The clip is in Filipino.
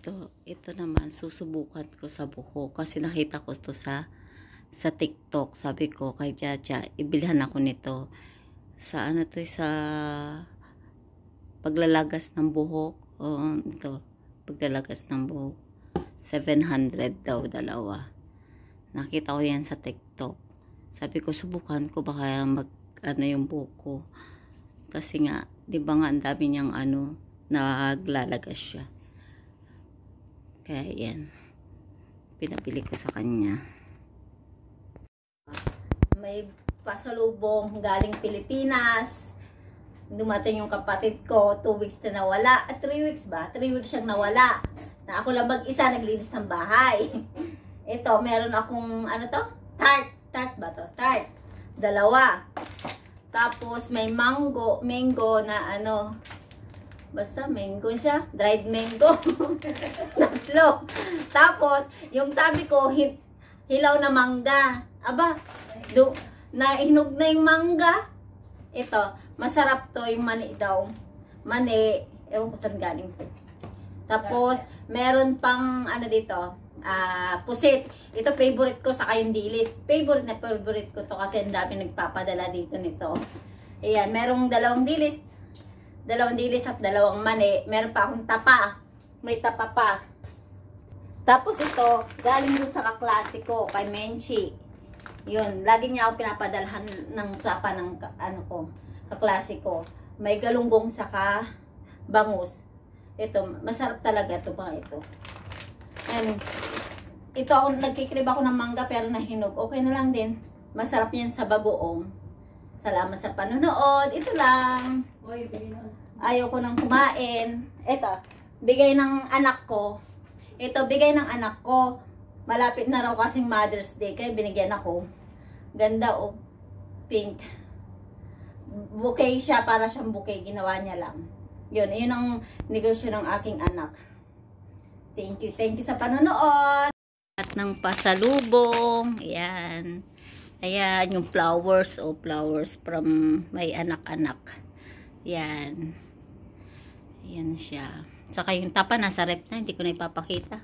Ito naman, susubukan ko sa buhok. Kasi nakita ko to sa TikTok. Sabi ko kay Jaja, ibilhan ako nito. Sa ano to, sa paglalagas ng buhok. Ito, paglalagas ng buhok. 700 daw, dalawa. Nakita ko yan sa TikTok. Sabi ko, subukan ko baka ano yung buhok ko. Kasi nga, di ba nga ang dami niyang naglalagas siya. Kaya yan, pinabili ko sa kanya. May pasalubong galing Pilipinas. Dumating yung kapatid ko, 2 weeks na nawala. 3 weeks ba? 3 weeks siyang nawala. Na ako lang mag-isa naglinis ng bahay. Ito, meron akong, tart ba to? Tart. 2. Tapos may mango na basta mango siya, dried mango. 3. Tapos, yung sabi ko, hilaw na mangga. Aba, nahinog na yung mangga. Ito, masarap to yung mani daw. Mani, ewan ko saan galing. Tapos, meron pang dito, pusit. Ito, favorite ko sa kayong dilis. Favorite ko to kasi ang dami nagpapadala dito nito. Ayan, merong 2 dilis. 2 dilis at 2 mani. Meron pa akong tapa. May tapa pa. Tapos ito, galing dun sa kaklasiko, kay Menchi. Yun, lagi niya ako pinapadalhan ng tapa ng kaklasiko. May galunggong saka bangus. Ito, masarap talaga ito pa ito. And ito, nagkikrib ako ng mangga pero nahinog. Okay na lang din. Masarap yan sa bagoong. Salamat sa panonood. Ito lang. Ayaw ko nang kumain. Ito, bigay ng anak ko. Ito, bigay ng anak ko. Malapit na raw kasing Mother's Day. Kaya binigyan ako. Ganda oh. Pink. Bouquet siya. Para siyang bouquet. Ginawa niya lang. Yun ang negosyo ng aking anak. Thank you sa panonood. At ng pasalubong. Ayan. Ayan, yung flowers flowers from may anak-anak. Yan. Yan siya. Saka yung tapa nasa rep na, hindi ko na ipapakita.